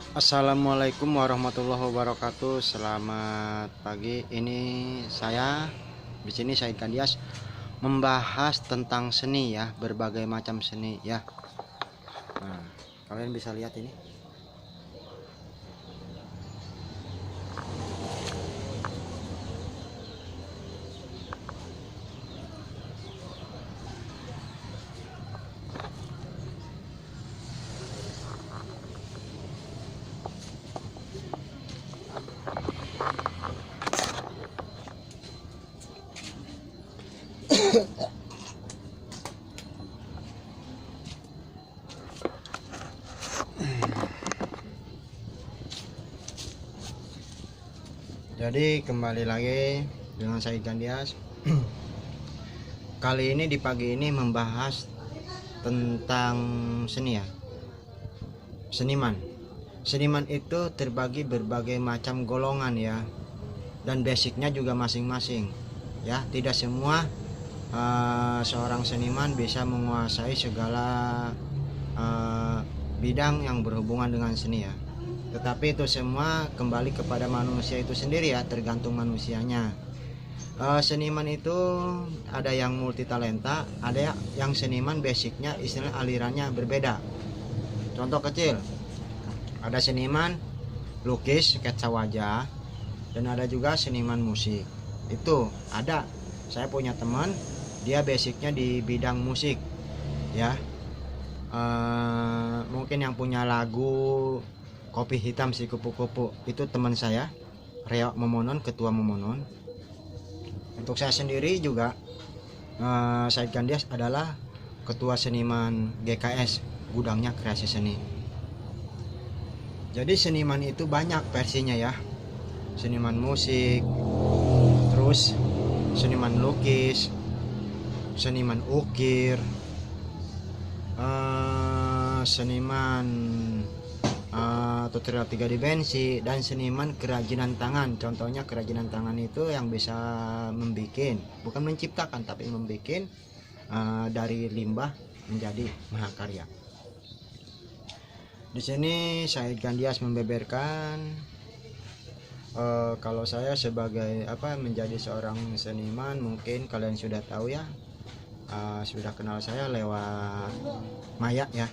Assalamualaikum warahmatullahi wabarakatuh. Selamat pagi. Ini saya di sini Said Kandias membahas tentang seni ya, berbagai macam seni ya. Nah, kalian bisa lihat ini. Jadi kembali lagi dengan Said Kandias. Kali ini di pagi ini membahas tentang seni ya. Seniman. Seniman itu terbagi berbagai macam golongan ya. Dan basicnya juga masing-masing. Ya, tidak semua seorang seniman bisa menguasai segala bidang yang berhubungan dengan seni ya. Tetapi itu semua kembali kepada manusia itu sendiri ya, tergantung manusianya. Seniman itu ada yang multi talenta, ada yang seniman basicnya istilah alirannya berbeda. Contoh kecil, ada seniman lukis sketsa wajah, dan ada juga seniman musik. Itu ada, saya punya teman, dia basicnya di bidang musik ya. Mungkin yang punya lagu Kopi Hitam Si Kupu-Kupu itu teman saya, Reo Momonon, ketua Momonon. Untuk saya sendiri juga Said Kandias adalah ketua seniman GKS, Gudangnya Kreasi Seni. Jadi seniman itu banyak versinya ya, seniman musik, terus seniman lukis, seniman ukir, seniman tutorial 3 dimensi, dan seniman kerajinan tangan. Contohnya kerajinan tangan itu yang bisa membuat, bukan menciptakan tapi membuat dari limbah menjadi mahakarya. Di sini Said Kandias membeberkan kalau saya sebagai menjadi seorang seniman. Mungkin kalian sudah tahu ya, sudah kenal saya lewat maya ya,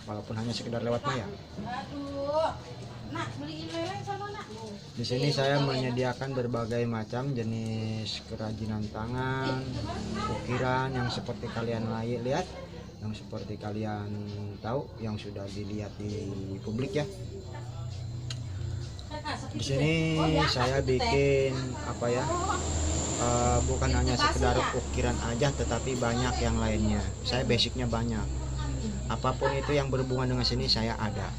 walaupun hanya sekedar lewat maya. Di sini saya menyediakan berbagai macam jenis kerajinan tangan, ukiran yang seperti kalian lihat, yang seperti kalian tahu, yang sudah dilihat di publik ya. Di sini saya bikin bukan hanya sekedar ukiran aja, tetapi banyak yang lainnya. Saya basicnya banyak. Apapun itu yang berhubungan dengan seni saya ada.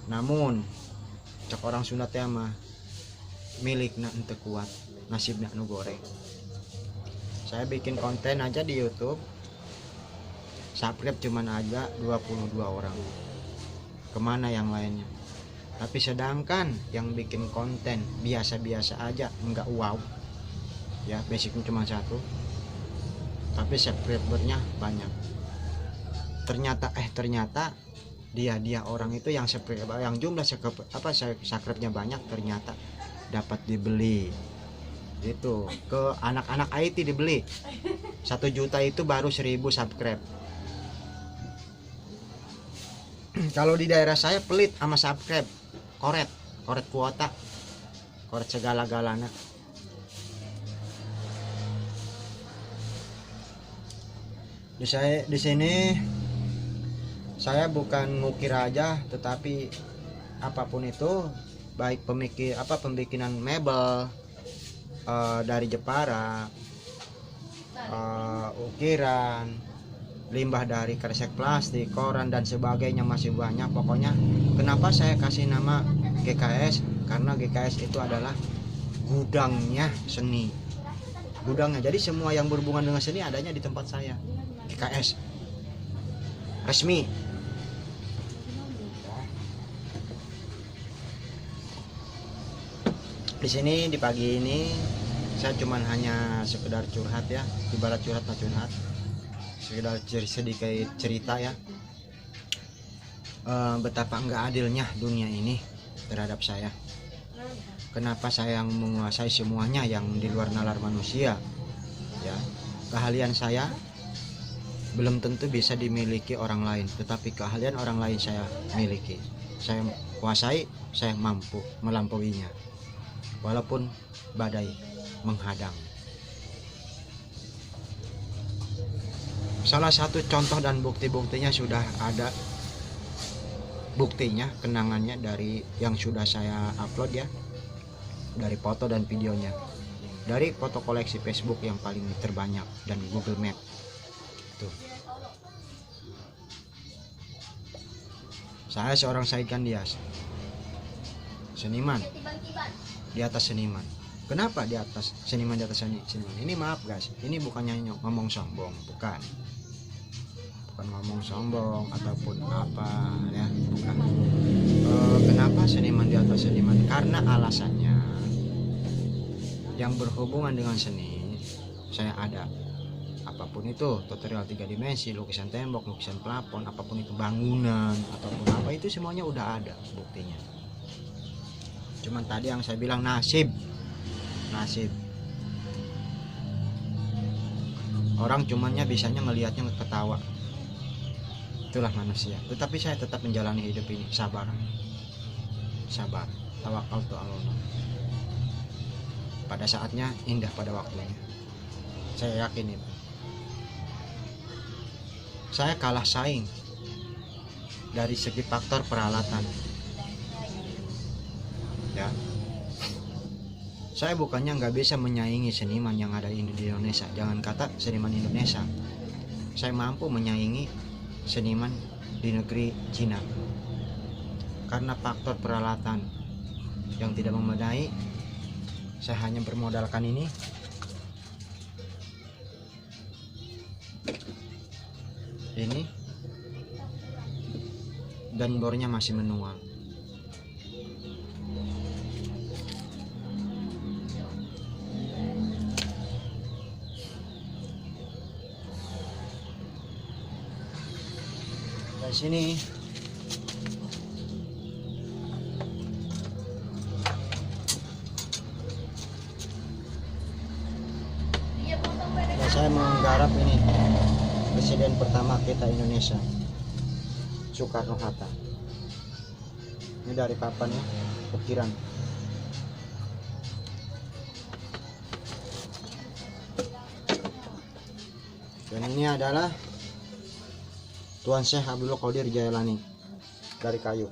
Namun cek orang Sunda teh mah milikna ente kuat, nasibna nu goreng. Saya bikin konten aja di YouTube, subscribe cuman aja 22 orang. Kemana yang lainnya? Tapi sedangkan yang bikin konten biasa-biasa aja, enggak wow ya, basicnya cuma satu, tapi subscribernya banyak. Ternyata dia orang itu yang jumlah subscribernya banyak, ternyata dapat dibeli. Itu ke anak-anak IT dibeli. 1 juta itu baru 1000 subscribe. Kalau di daerah saya pelit sama subscribe, koret kuota, koret segala-galanya. Di sini saya bukan ngukir aja, tetapi apapun itu, baik pembikinan mebel dari Jepara, ukiran, limbah dari kresek plastik, koran dan sebagainya, masih banyak. Pokoknya kenapa saya kasih nama GKS, karena GKS itu adalah gudangnya seni, gudangnya. Jadi semua yang berhubungan dengan seni adanya di tempat saya, GKS resmi. Di sini di pagi ini saya cuman hanya sekedar curhat ya, ibarat curhat sekedar sedikit cerita ya. betapa enggak adilnya dunia ini terhadap saya. Kenapa saya yang menguasai semuanya yang di luar nalar manusia? Ya, keahlian saya belum tentu bisa dimiliki orang lain, tetapi keahlian orang lain saya miliki. Saya kuasai, saya mampu melampauinya. Walaupun badai menghadang. Salah satu contoh dan bukti-buktinya sudah ada. Buktinya, kenangannya dari yang sudah saya upload ya. Dari foto dan videonya. Dari foto koleksi Facebook yang paling terbanyak dan Google Map. Tuh. Saya seorang Said Kandias. Seniman di atas seniman. Kenapa di atas seniman di atas seniman? Ini maaf guys, ini bukannya ngomong sombong, bukan ngomong sombong ataupun apa ya, bukan. Kenapa seniman di atas seniman? Karena alasannya yang berhubungan dengan seni saya ada. Apapun itu, tutorial 3 dimensi, lukisan tembok, lukisan plafon, apapun itu, bangunan ataupun apa, itu semuanya udah ada buktinya. Cuman tadi yang saya bilang nasib. Orang cumannya bisanya ngelihatnya ketawa. Itulah manusia. Tetapi saya tetap menjalani hidup ini sabar. Tawakal tu Allah. Pada saatnya indah, pada waktunya. Saya yakin itu. Saya kalah saing dari segi faktor peralatan. Ya. Saya bukannya nggak bisa menyaingi seniman yang ada di Indonesia. Jangan kata seniman Indonesia. Saya mampu menyaingi seniman di negeri Cina. Karena faktor peralatan yang tidak memadai, saya hanya bermodalkan ini. Ini. Dan bornya masih manual. Dari sini ya, saya menggarap ini presiden pertama kita Indonesia, Soekarno-Hatta. Ini dari papan ya, ukiran. Dan ini adalah Tuan Syekh Abdul Qadir Jailani dari kayu.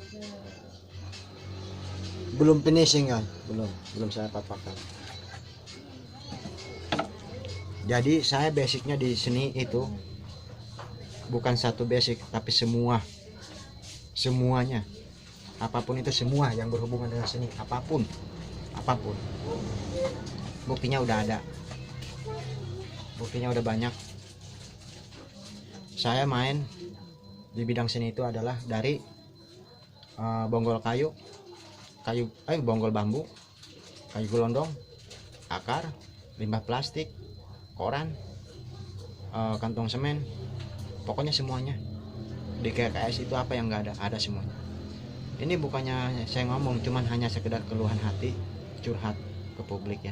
Belum finishing kan? Belum saya papakan. Jadi saya basicnya di seni itu bukan satu basic, tapi semuanya. Apapun itu, semua yang berhubungan dengan seni, apapun. Buktinya udah ada. Buktinya udah banyak. Saya main di bidang seni itu adalah dari bonggol bonggol bambu, kayu gelondong, akar, limbah plastik, koran, kantong semen, pokoknya semuanya. Di KKS itu apa yang nggak ada, ada semuanya. Ini bukannya saya ngomong, cuman hanya sekedar keluhan hati, curhat ke publik ya.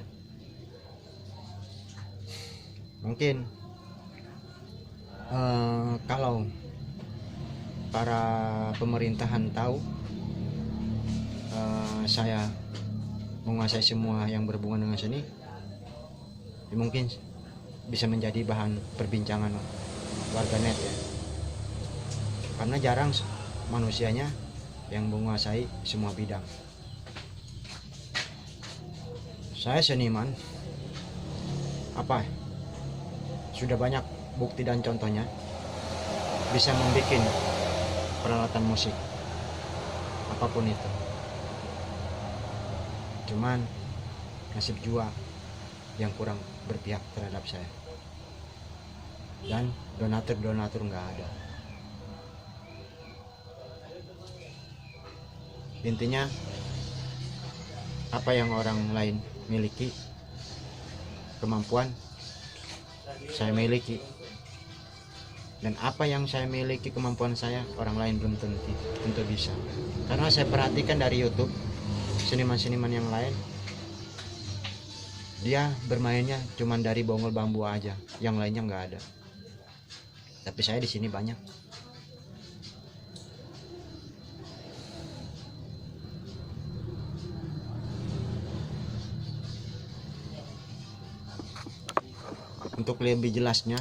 Mungkin kalau para pemerintahan tahu saya menguasai semua yang berhubungan dengan seni, ya mungkin bisa menjadi bahan perbincangan warganet ya. Karena jarang manusianya yang menguasai semua bidang. Saya seniman, sudah banyak bukti dan contohnya bisa membuat peralatan musik apapun itu. Cuman nasib jua yang kurang berpihak terhadap saya, dan donatur nggak ada. Intinya apa yang orang lain miliki, kemampuan saya miliki. Dan apa yang saya miliki, kemampuan saya, orang lain belum tentu bisa. Karena saya perhatikan dari YouTube, seniman-seniman yang lain, dia bermainnya cuman dari bonggol bambu aja, yang lainnya nggak ada. Tapi saya di sini banyak. Untuk lebih jelasnya,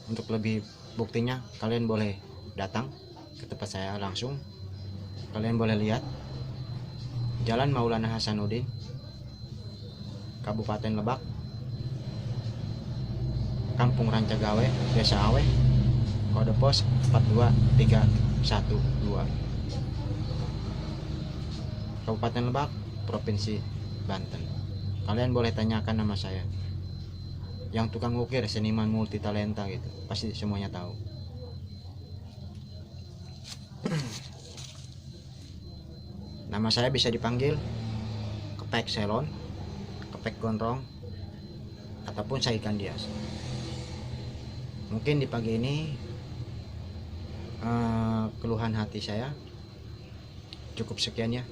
untuk lebih buktinya, kalian boleh datang ke tempat saya langsung. Kalian boleh lihat Jalan Maulana Hasanuddin, Kabupaten Lebak, Kampung Rancagawe, Desa Awe, kode pos 42312, Kabupaten Lebak, Provinsi Banten. Kalian boleh tanyakan nama saya. Yang tukang ukir, seniman multi talenta gitu, pasti semuanya tahu. Nama saya bisa dipanggil Kepek Selon, Kepek Gondrong, ataupun Saikan Dias. Mungkin di pagi ini keluhan hati saya cukup sekian ya.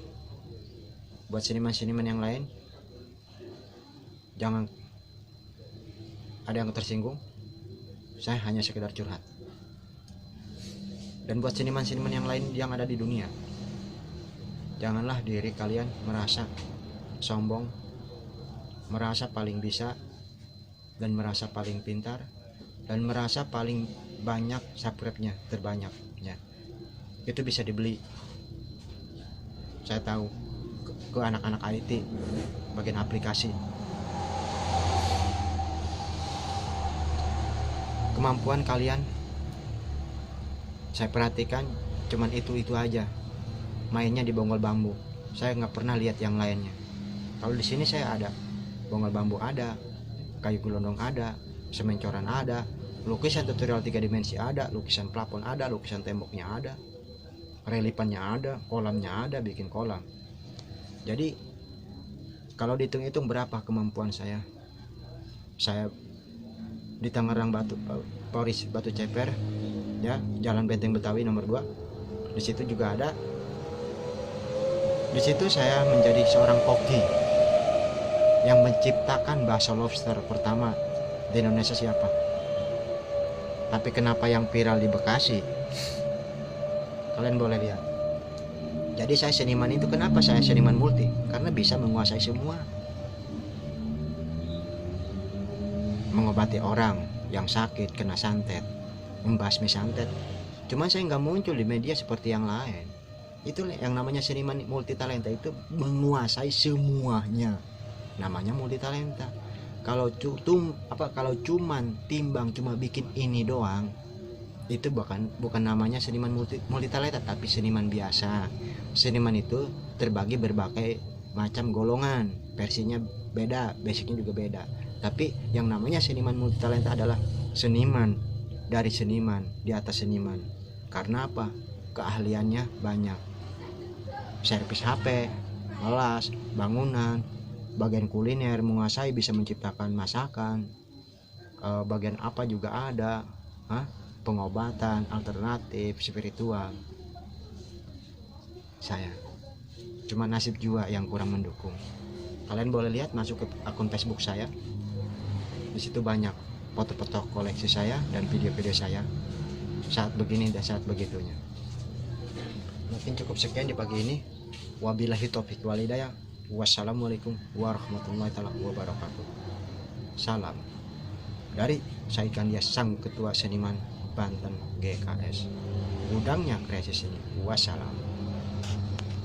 Buat seniman-seniman yang lain, jangan ada yang tersinggung, saya hanya sekedar curhat. Dan buat seniman-seniman yang lain yang ada di dunia, janganlah diri kalian merasa sombong, merasa paling bisa, dan merasa paling pintar, dan merasa paling banyak subscribe-nya, terbanyak ya. Itu bisa dibeli. Saya tahu ke anak-anak IT bagian aplikasi. Kemampuan kalian saya perhatikan cuman itu aja, mainnya di bonggol bambu. Saya nggak pernah lihat yang lainnya. Kalau di sini saya ada bonggol bambu, ada kayu gelondong, ada semen coran, ada lukisan tutorial 3 dimensi, ada lukisan plafon, ada lukisan temboknya, ada relifannya, ada kolamnya, ada bikin kolam. Jadi kalau dihitung-hitung berapa kemampuan saya di Tangerang Poris Batu Ceper ya, Jalan Benteng Betawi nomor 2. Di situ juga ada. Di situ saya menjadi seorang koki yang menciptakan bakso lobster pertama di Indonesia. Siapa? Tapi kenapa yang viral di Bekasi? Kalian boleh lihat. Jadi saya seniman itu, kenapa saya seniman multi? Karena bisa menguasai semua. Mengobati orang yang sakit kena santet, membasmi santet. Cuman saya nggak muncul di media seperti yang lain. Itu yang namanya seniman multi talenta, itu menguasai semuanya. Namanya multi talenta. Kalau kalau cuman timbang cuma bikin ini doang, itu bukan namanya seniman multi talenta, tapi seniman biasa. Seniman itu terbagi berbagai macam golongan, versinya beda, basicnya juga beda. Tapi yang namanya seniman multi talenta adalah seniman dari seniman di atas seniman. Karena apa? Keahliannya banyak. Servis HP, melas, bangunan, bagian kuliner, menguasai, bisa menciptakan masakan, bagian apa juga ada, pengobatan alternatif, spiritual. Saya cuma nasib juga yang kurang mendukung. Kalian boleh lihat, masuk ke akun Facebook saya. Di situ banyak foto-foto koleksi saya dan video-video saya saat begini dan saat begitunya. Mungkin cukup sekian di pagi ini. Wabillahi taufiq wal hidayah. Wassalamualaikum warahmatullahi wabarakatuh. Salam dari Saikan Dias, sang ketua seniman Banten GKS, gudangnya kreasi seni. Wassalam.